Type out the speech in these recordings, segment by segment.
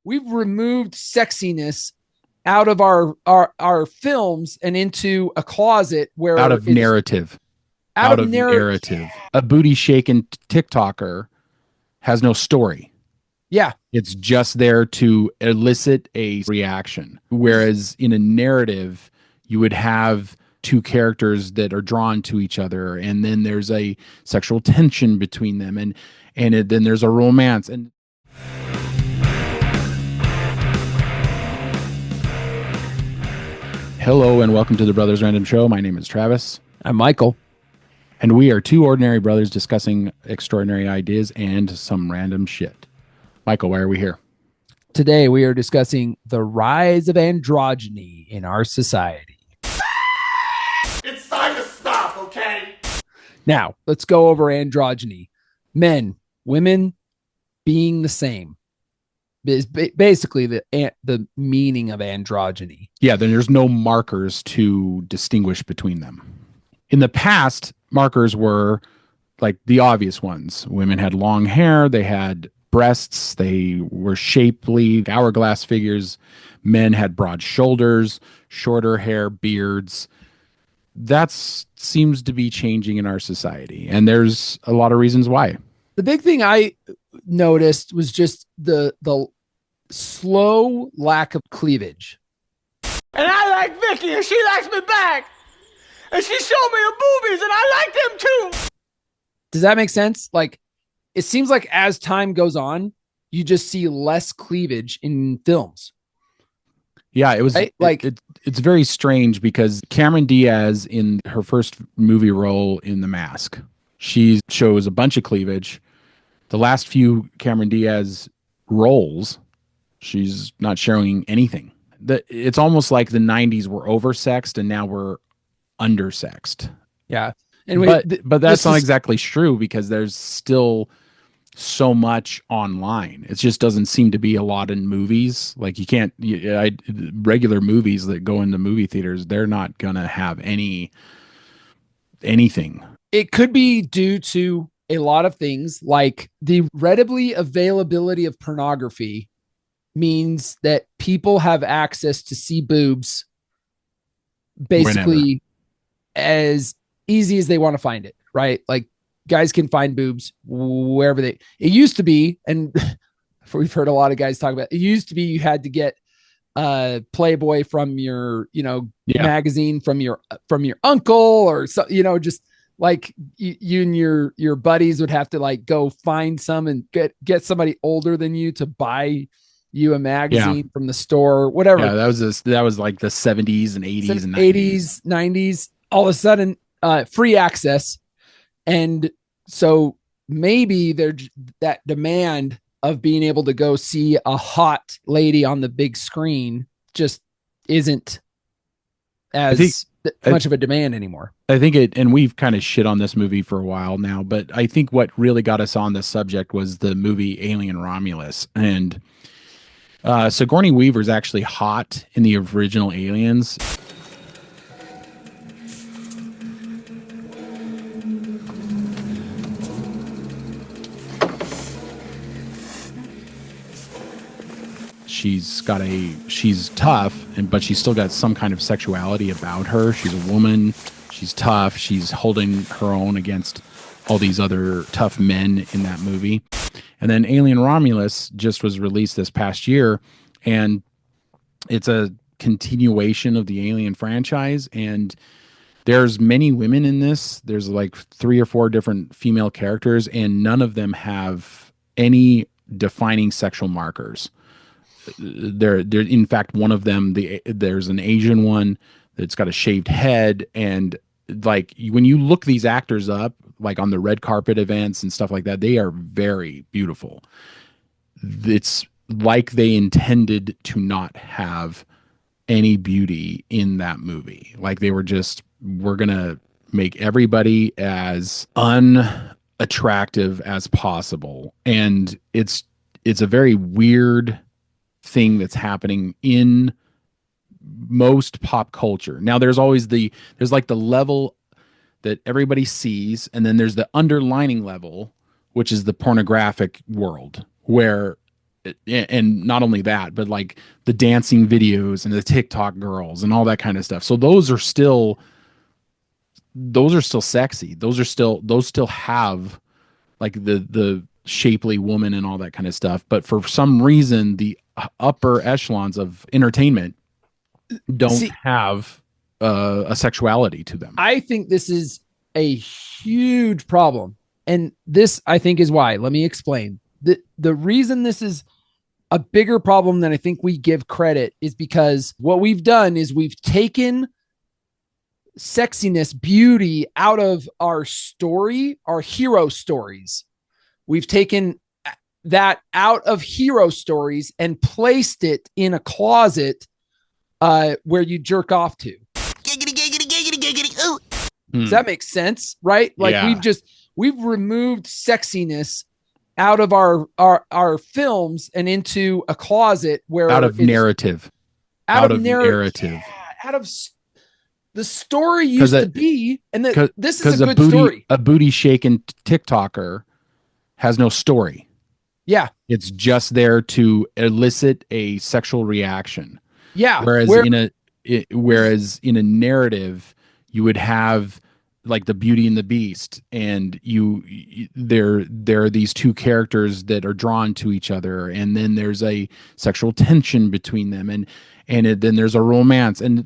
we've removed sexiness out of our films and into a closet Out where of it's narrative. out Out of of narrative. narrative. A booty shaking TikToker has no story. Yeah. It's just there to elicit a reaction. Whereas in a narrative, you would have two characters that are drawn to each other, and then there's a sexual tension between them, and then there's a romance. And hello, and welcome to the Brothers Random Show. My name is Travis. I'm Michael. And we are two ordinary brothers discussing extraordinary ideas and some random shit. Michael, why are we here? Today we are discussing the rise of androgyny in our society. It's time to stop, okay? Now, let's go over androgyny. Men, women being the same is basically the meaning of androgyny. Yeah, then there's no markers to distinguish between them. In the past, markers were like the obvious ones. Women had long hair, they had breasts, they were shapely, hourglass figures. Men had broad shoulders, shorter hair, beards. That seems to be changing in our society, and there's a lot of reasons why. The big thing I noticed was just the slow lack of cleavage. And I like Vicky, and she likes me back. And she showed me her boobies, and I like them too. Does that make sense? Like, it seems like as time goes on, you just see less cleavage in films. Yeah, it was right? Like it's very strange because Cameron Diaz in her first movie role in The Mask, she shows a bunch of cleavage. The last few Cameron Diaz roles, she's not showing anything. It's almost like the 90s were oversexed and now we're undersexed. Yeah. And but that's not exactly true because there's still so much online. It just doesn't seem to be a lot in movies. Like you can't, regular movies that go into movie theaters, they're not gonna have anything. It could be due to a lot of things, like the readily availability of pornography means that people have access to see boobs basically as easy as they want to find it, right? Like guys can find boobs wherever it used to be. And we've heard a lot of guys talk about it used to be you had to get Playboy from your, magazine from your uncle or so, just like you and your buddies would have to like go find some and get somebody older than you to buy you a magazine from the store, whatever. Yeah, that was like the 70s and 80s and 90s. 90s. All of a sudden, free access. And so maybe there's that demand of being able to go see a hot lady on the big screen just isn't as much of a demand anymore. I think and we've kind of shit on this movie for a while now, but I think what really got us on this subject was the movie Alien Romulus. And Sigourney Weaver's actually hot in the original Aliens. She's tough, but she's still got some kind of sexuality about her. She's a woman. She's tough. She's holding her own against all these other tough men in that movie. And then Alien Romulus just was released this past year, and it's a continuation of the Alien franchise. And there's many women in this. There's like 3 or 4 different female characters, and none of them have any defining sexual markers. There in fact, one of them, there's an Asian one that's got a shaved head, and like when you look these actors up, like on the red carpet events and stuff like that, they are very beautiful. It's like they intended to not have any beauty in that movie. Like they were just, we're gonna make everybody as unattractive as possible, and it's a very weird thing that's happening in most pop culture. Now there's like the level that everybody sees, and then there's the underlining level, which is the pornographic world, where and not only that, but like the dancing videos and the TikTok girls and all that kind of stuff. So those are still sexy. Those still have like the shapely woman and all that kind of stuff. But for some reason, the upper echelons of entertainment don't have a sexuality to them. I think this is a huge problem. And this, I think, is why. Let me explain. The reason this is a bigger problem than I think we give credit is because what we've done is we've taken sexiness, beauty out of our story, our hero stories. We've taken that out of hero stories and placed it in a closet where you jerk off to. Does that make sense? Right? Like we've removed sexiness out of our films and into a closet where out of narrative. Out of narrative. Out of the story used to be, and this is a good story. A booty shaking TikToker has no story. Yeah. It's just there to elicit a sexual reaction. Yeah. Whereas in a narrative, you would have like the Beauty and the Beast, and there are these two characters that are drawn to each other, and then there's a sexual tension between them, and then there's a romance, and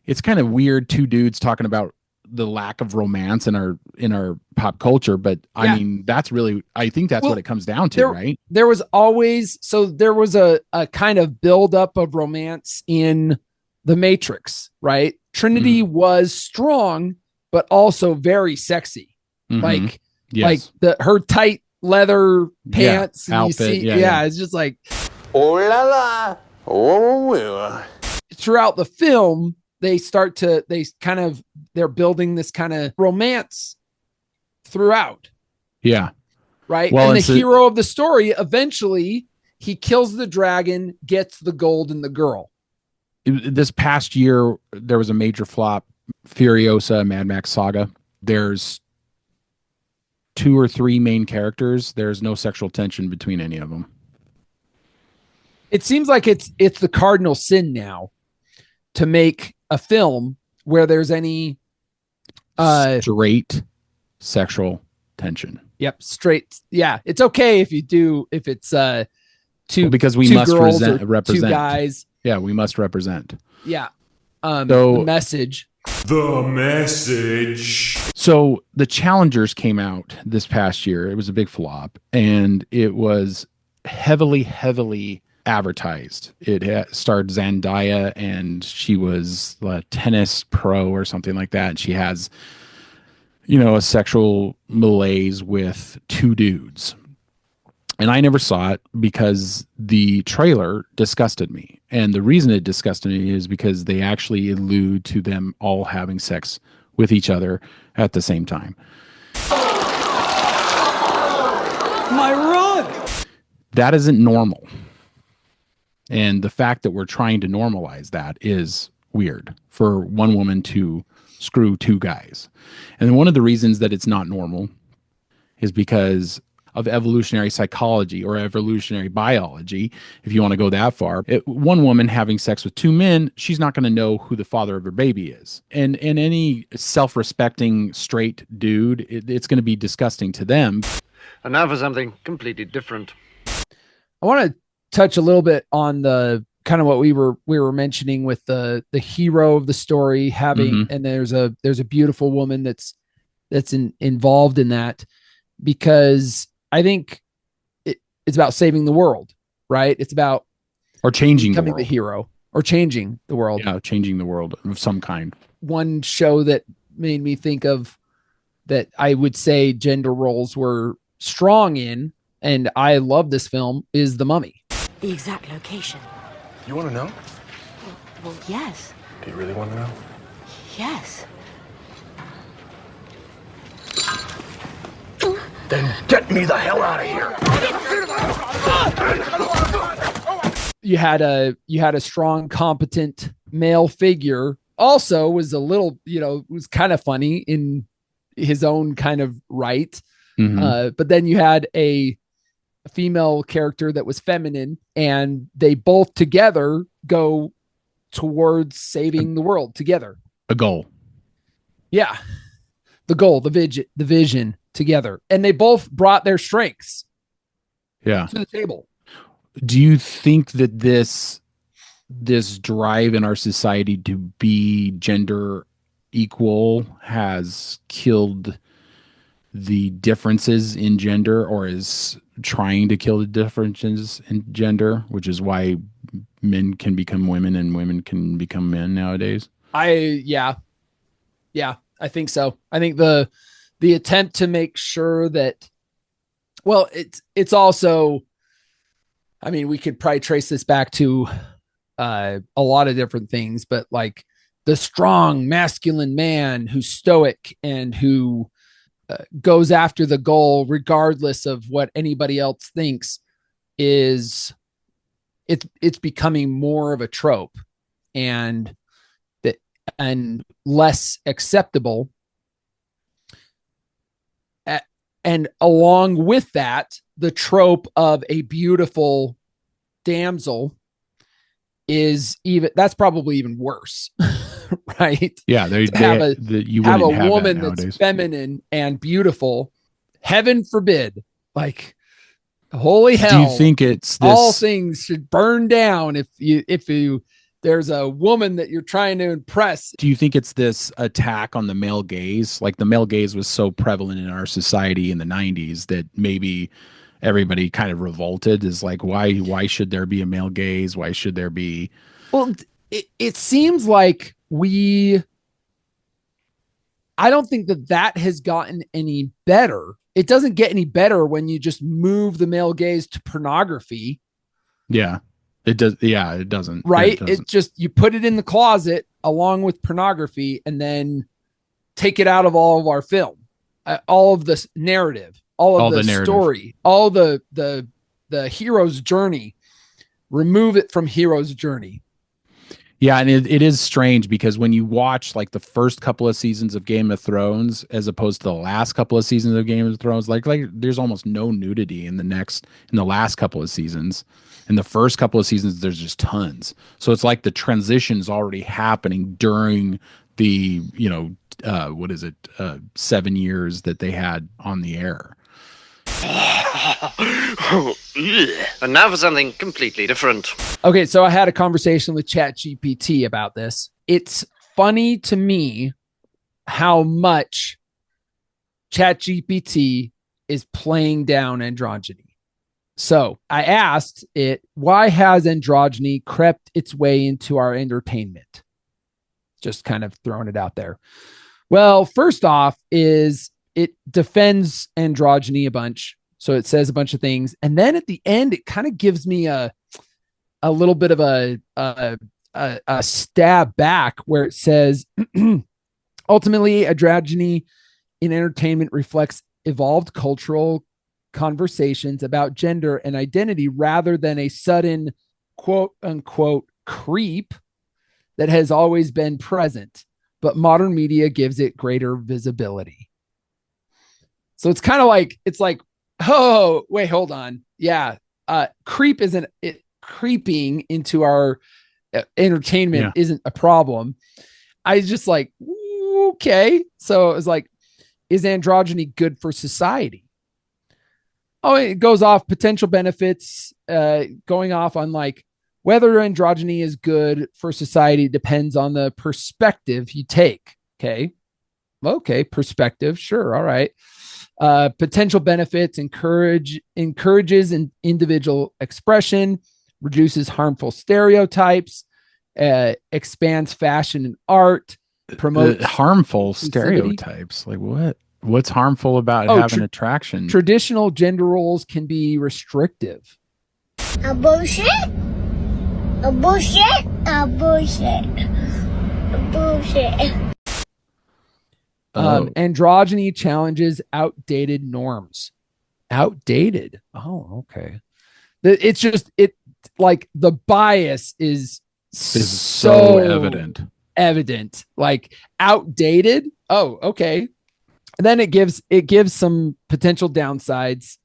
it's kind of weird, two dudes talking about the lack of romance in our pop culture, but I mean I think that's what it comes down to, right? There was a kind of buildup of romance in The Matrix, right? Trinity was strong, but also very sexy. Like her tight leather pants and outfit, you see, it's just like, oh la la, oh. Throughout the film, they're building this kind of romance throughout. Yeah. Right. Well, and the hero of the story, eventually he kills the dragon, gets the gold and the girl. This past year, there was a major flop, Furiosa, Mad Max Saga. There's 2 or 3 main characters. There's no sexual tension between any of them. It seems like it's the cardinal sin now to make a film where there's any straight sexual tension. Yep, straight. Yeah, it's okay if it's because we must represent 2 guys. Yeah, we must represent. Yeah. The message. So the Challengers came out this past year. It was a big flop, and it was heavily advertised. It starred Zendaya, and she was a tennis pro or something like that. And she has, a sexual malaise with 2 dudes. And I never saw it because the trailer disgusted me. And the reason it disgusted me is because they actually allude to them all having sex with each other at the same time. My run! That isn't normal. And the fact that we're trying to normalize that is weird for one woman to screw 2 guys. And one of the reasons that it's not normal is because of evolutionary psychology or evolutionary biology, if you want to go that far. One woman having sex with 2 men, she's not going to know who the father of her baby is. And any self-respecting straight dude, it's going to be disgusting to them. And now for something completely different. I want to touch a little bit on the kind of what we were mentioning with the hero of the story having, and there's a beautiful woman that's involved in that, because I think it's about saving the world, right? It's about changing becoming the hero or changing the world. Yeah, changing the world of some kind. One show that made me think of that I would say gender roles were strong in, and I love this film, is The Mummy. The exact location. You want to know? Well, yes. Do you really want to know? Yes. Then get me the hell out of here. You had a strong, competent male figure. Also was a little, was kind of funny in his own kind of right. But then you had a a female character that was feminine, and they both together go towards saving the world together. A goal. Yeah. The goal, the vision together. And they both brought their strengths Yeah. to the table. Do you think that this drive in our society to be gender equal has killed the differences in gender, or is trying to kill the differences in gender, which is why men can become women and women can become men nowadays? Yeah, I think so. I think the attempt to make sure that, well, it's also, I mean, we could probably trace this back to a lot of different things, but like the strong masculine man who's stoic and who goes after the goal regardless of what anybody else thinks, is it's becoming more of a trope and less acceptable. And along with that, the trope of a beautiful damsel is that's probably even worse. Right? Yeah, have a woman that that's feminine and beautiful. Heaven forbid. Like, holy hell. Do you think it's this? All things should burn down if there's a woman that you're trying to impress. Do you think it's this attack on the male gaze? Like, the male gaze was so prevalent in our society in the 90s that maybe everybody kind of revolted, is like, why should there be a male gaze? Why should there be? Well, it seems like I don't think that has gotten any better. It doesn't get any better when you just move the male gaze to pornography. Yeah, it does. Yeah, it doesn't. Right. It just, you put it in the closet along with pornography and then take it out of all of our film, all of this narrative, all of the story, all the hero's journey, remove it from hero's journey. Yeah, and it is strange because when you watch like the first couple of seasons of Game of Thrones as opposed to the last couple of seasons of Game of Thrones, like there's almost no nudity in the last couple of seasons. In the first couple of seasons, there's just tons. So it's like the transition's already happening during the 7 years that they had on the air. And now for something completely different. Okay, so I had a conversation with ChatGPT about this. It's funny to me how much ChatGPT is playing down androgyny. So I asked it, why has androgyny crept its way into our entertainment? Just kind of throwing it out there. Well, first off is it defends androgyny a bunch. So it says a bunch of things. And then at the end, it kind of gives me a little bit of a stab back where it says, ultimately, androgyny in entertainment reflects evolved cultural conversations about gender and identity rather than a sudden quote unquote creep that has always been present, but modern media gives it greater visibility. So it's kind of like, oh, wait, hold on. Yeah. Creep isn't it. Creeping into our entertainment isn't a problem. I just like, okay. So it was like, is androgyny good for society? Oh, it goes off potential benefits, going off on like whether androgyny is good for society depends on the perspective you take. Okay. Perspective. Sure. All right. Potential benefits encourages an individual expression, reduces harmful stereotypes, expands fashion and art, promotes harmful stereotypes. Like what? What's harmful about having attraction? Traditional gender roles can be restrictive. A bullshit. A bullshit. A bullshit. A bullshit. Androgyny challenges outdated norms. Outdated. Oh, okay. It's just like the bias is so evident. Like outdated. Oh, okay. And then it gives some potential downsides.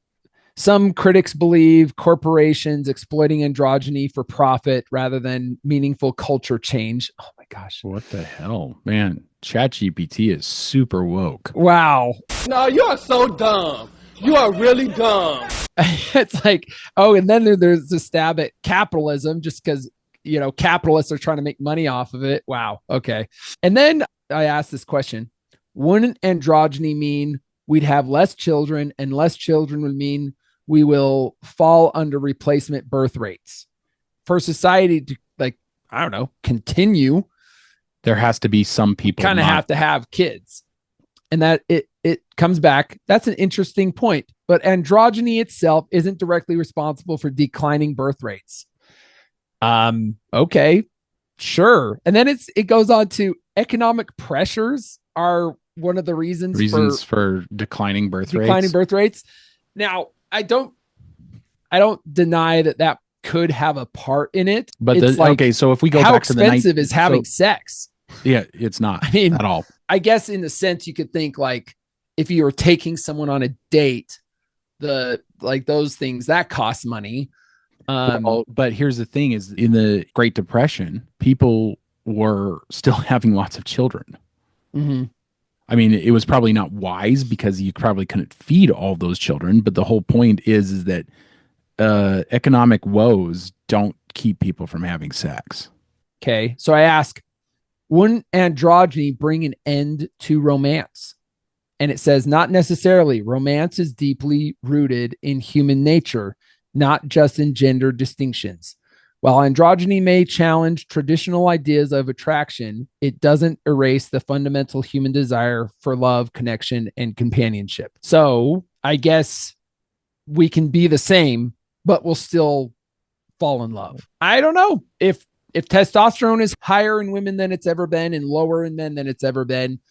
Some critics believe corporations exploiting androgyny for profit rather than meaningful culture change. Oh my gosh. What the hell, man? ChatGPT is super woke. Wow. No, you are so dumb. You are really dumb. It's like, oh, and then there's a stab at capitalism just because, capitalists are trying to make money off of it. Wow. Okay. And then I asked this question: wouldn't androgyny mean we'd have less children, and less children would mean we will fall under replacement birth rates? For society to, I don't know, continue, there has to be some people kind of have to have kids. And that it comes back. That's an interesting point. But androgyny itself isn't directly responsible for declining birth rates. Okay, sure. And then it goes on to economic pressures are one of the reasons for declining birth rates. Now, I don't deny that could have a part in it. But so if we go back to the how expensive is having sex? Yeah, it's not. I mean, at all. I guess in the sense you could think if you were taking someone on a date, those things that cost money. But here's the thing: is in the Great Depression, people were still having lots of children. Mm-hmm. I mean, it was probably not wise because you probably couldn't feed all those children. But the whole point is that economic woes don't keep people from having sex. Okay, so I ask, wouldn't androgyny bring an end to romance? And it says, not necessarily. Romance is deeply rooted in human nature, not just in gender distinctions. While androgyny may challenge traditional ideas of attraction, it doesn't erase the fundamental human desire for love, connection, and companionship. So I guess we can be the same, but we'll still fall in love. I don't know if testosterone is higher in women than it's ever been and lower in men than it's ever been.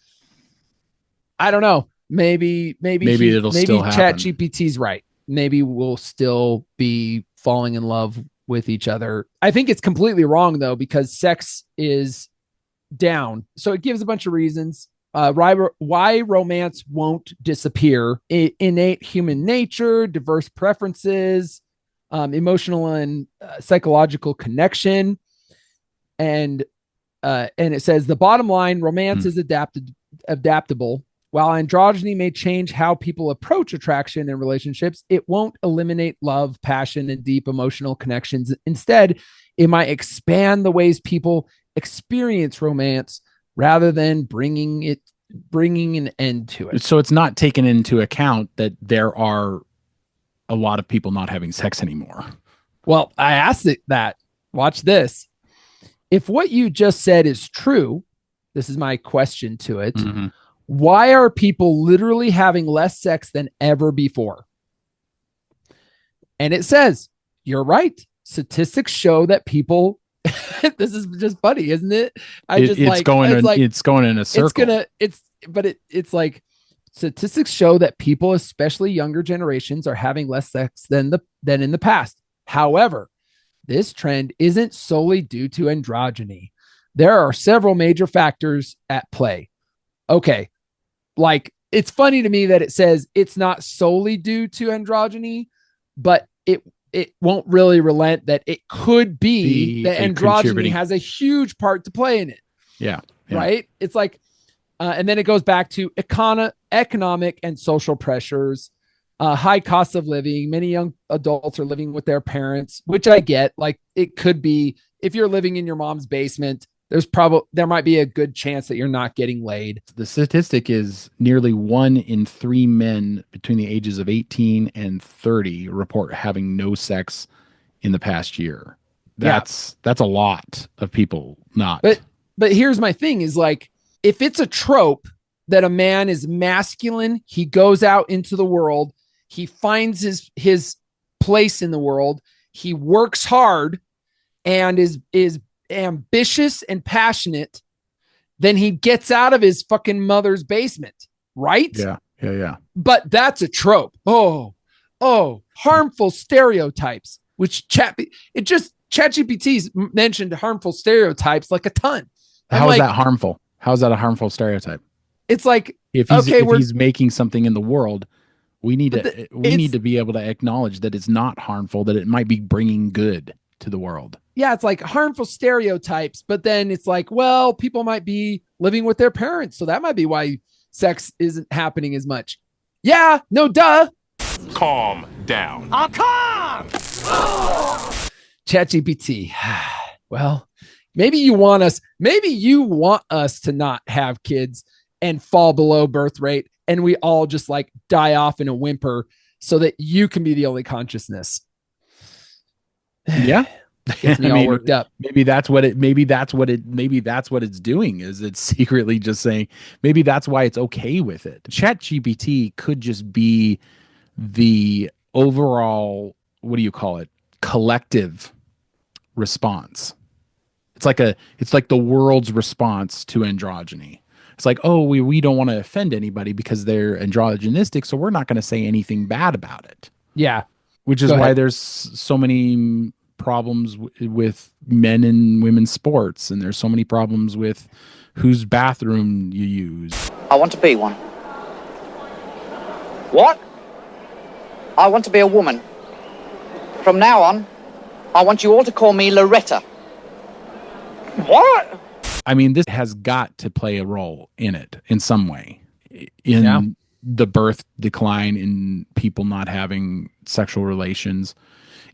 I don't know. Maybe still happen. ChatGPT's right. Maybe we'll still be falling in love with each other. I think it's completely wrong though, because sex is down. So it gives a bunch of reasons why romance won't disappear. Innate human nature, diverse preferences, emotional and psychological connection. And it says the bottom line, romance is adaptable. While androgyny may change how people approach attraction and relationships, it won't eliminate love, passion, and deep emotional connections. Instead, it might expand the ways people experience romance rather than bringing an end to it. So it's not taken into account that there are a lot of people not having sex anymore. Well, I asked it that. Watch this. If what you just said is true, this is my question to it. Mm-hmm. Why are people literally having less sex than ever before? And it says, you're right. Statistics show that people, this is just funny, isn't it? It's going in a circle. It's like statistics show that people, especially younger generations, are having less sex than in the past. However, this trend isn't solely due to androgyny. There are several major factors at play. Okay. It's funny to me that it says it's not solely due to androgyny, but it won't really relent that it could be that androgyny has a huge part to play in it. Yeah. Right. It's like, and then it goes back to economic and social pressures, high cost of living. Many young adults are living with their parents, which I get. It could be if you're living in your mom's basement, there might be a good chance that you're not getting laid. The statistic is nearly 1 in 3 men between the ages of 18 and 30 report having no sex in the past year. That's a lot of people not. But here's my thing is if it's a trope that a man is masculine, he goes out into the world, he finds his place in the world, he works hard and is ambitious and passionate, then he gets out of his fucking mother's basement, right? Yeah. But that's a trope. Oh, harmful stereotypes, which ChatGPT's mentioned harmful stereotypes like a ton. How is that harmful? How is that a harmful stereotype? It's like, if he's making something in the world, We need But to we need to be able to acknowledge that it's not harmful, that it might be bringing good to the world. Yeah, it's like harmful stereotypes, but then it's like, well, people might be living with their parents, so that might be why sex isn't happening as much. Yeah, no duh. Calm down. I'm calm! ChatGPT. Well, maybe you want us to not have kids and fall below birth rate, and we all just like die off in a whimper so that you can be the only consciousness. Yeah. Gets me all worked up. Maybe that's what it's doing, is it's secretly just saying, maybe that's why it's okay with it. ChatGPT could just be the overall, what do you call it, collective response. It's like the world's response to androgyny. It's like, oh, we don't want to offend anybody because they're androgynistic, so we're not going to say anything bad about it. Yeah. Which is why there's so many problems with men and women's sports, and there's so many problems with whose bathroom you use. I want to be one. What? I want to be a woman. From now on, I want you all to call me Loretta. What? I mean, this has got to play a role in it in some way, in the birth decline, in people not having sexual relations,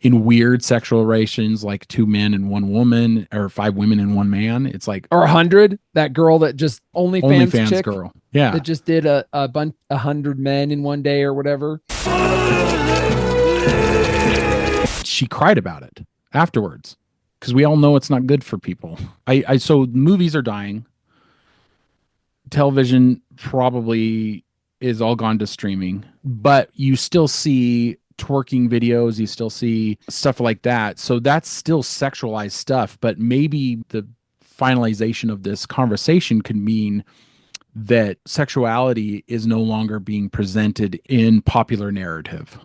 in weird sexual relations like 2 men and 1 woman, or 5 women and 1 man. It's like, or 100. That girl that just OnlyFans chick, girl, yeah, that just did a bunch 100 men in one day or whatever. She cried about it afterwards, because we all know it's not good for people. So movies are dying. Television probably is all gone to streaming, but you still see twerking videos, you still see stuff like that. So that's still sexualized stuff, but maybe the finalization of this conversation could mean that sexuality is no longer being presented in popular narrative.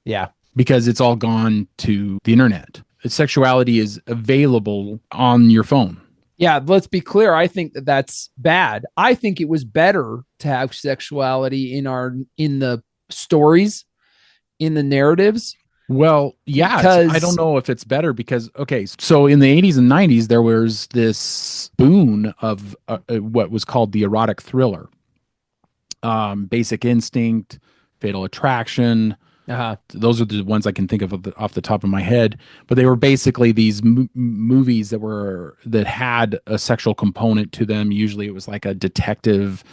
Yeah. Because it's all gone to the internet. Sexuality is available on your phone. Yeah, let's be clear. I think that that's bad. I think it was better to have sexuality in the stories, in the narratives. Well, yeah, because I don't know if it's better because, okay, so in the 80s and 90s, there was this boon of what was called the erotic thriller. Basic Instinct, Fatal Attraction. Those are the ones I can think of off the top of my head, but they were basically these movies that had a sexual component to them. Usually it was like a detective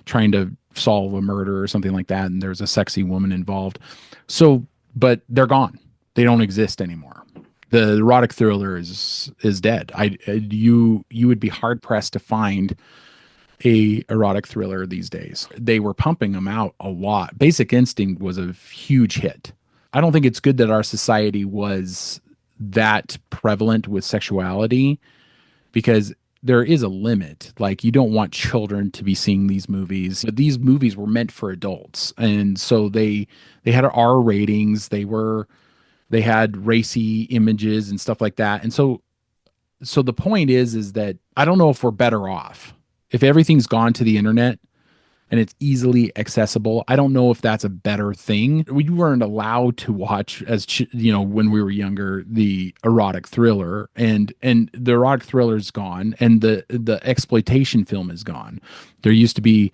trying to solve a murder or something like that, and there's a sexy woman involved. So, but they're gone. They don't exist anymore. The erotic thriller is dead. You would be hard pressed to find a erotic thriller these days. They were pumping them out a lot. Basic Instinct was a huge hit. I don't think it's good that our society was that prevalent with sexuality, because there is a limit. Like, you don't want children to be seeing these movies. But these movies were meant for adults, and so they had R ratings. They had racy images and stuff like that. And so the point is that I don't know if we're better off. If everything's gone to the internet and it's easily accessible, I don't know if that's a better thing. We weren't allowed to watch, when we were younger, the erotic thriller, and the erotic thriller is gone, and the exploitation film is gone. There used to be,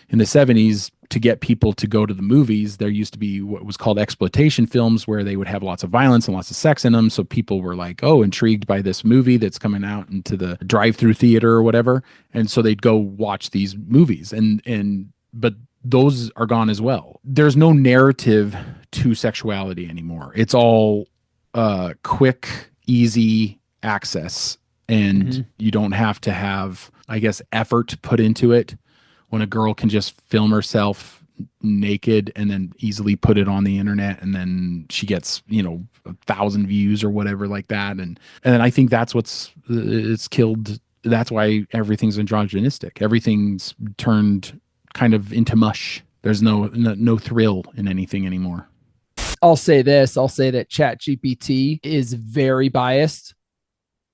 in the 70s, to get people to go to the movies, there used to be what was called exploitation films, where they would have lots of violence and lots of sex in them. So people were like, oh, intrigued by this movie that's coming out into the drive-through theater or whatever. And so they'd go watch these movies, but those are gone as well. There's no narrative to sexuality anymore. It's all quick, easy access. And you don't have to have, I guess, effort put into it. When a girl can just film herself naked and then easily put it on the internet, and then she gets 1,000 views or whatever like that, and then I think that's it's killed. That's why everything's androgynistic. Everything's turned kind of into mush. There's no thrill in anything anymore. I'll say this. I'll say that ChatGPT is very biased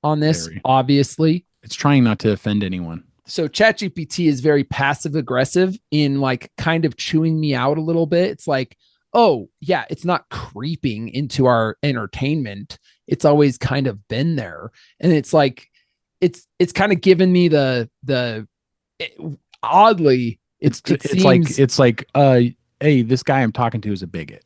on this. Very. Obviously, it's trying not to offend anyone. So ChatGPT is very passive aggressive in like kind of chewing me out a little bit. It's like, oh yeah, it's not creeping into our entertainment. It's always kind of been there. And it's like, it's kind of given me oddly, it seems, hey, this guy I'm talking to is a bigot.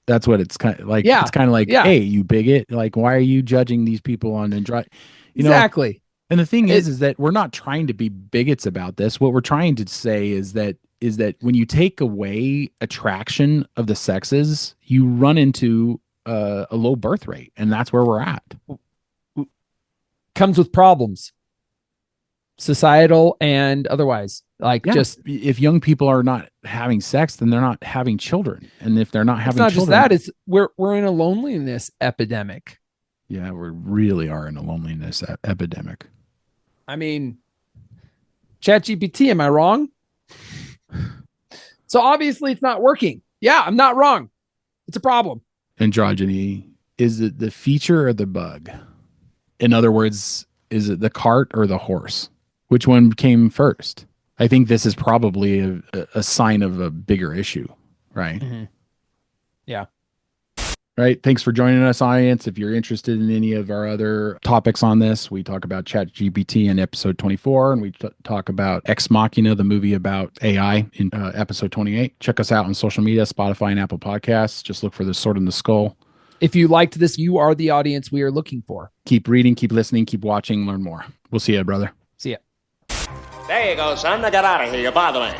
That's what it's kind of like. Yeah, it's kind of like, yeah. hey, you bigot. Like, why are you judging these people on Android? Exactly. And the thing is that we're not trying to be bigots about this. What we're trying to say is that when you take away attraction of the sexes, you run into a low birth rate, and that's where we're at. Comes with problems, societal and otherwise. Like, just if young people are not having sex, then they're not having children, and if they're not having it's not children, just that, it's we're in a loneliness epidemic. Yeah, we really are in a loneliness epidemic. I mean, ChatGPT, am I wrong? So obviously it's not working. Yeah, I'm not wrong. It's a problem. Androgyny, is it the feature or the bug? In other words, is it the cart or the horse? Which one came first? I think this is probably a sign of a bigger issue, right? Mm-hmm. Yeah. Right. Thanks for joining us, audience. If you're interested in any of our other topics on this, we talk about ChatGPT in episode 24, and we talk about Ex Machina, the movie about AI, in episode 28. Check us out on social media, Spotify and Apple Podcasts. Just look for the Sword in the Skull. If you liked this, you are the audience we are looking for. Keep reading, keep listening, keep watching, learn more. We'll see you, brother. See ya. There you go, son. Now get out of here. You're bothering me.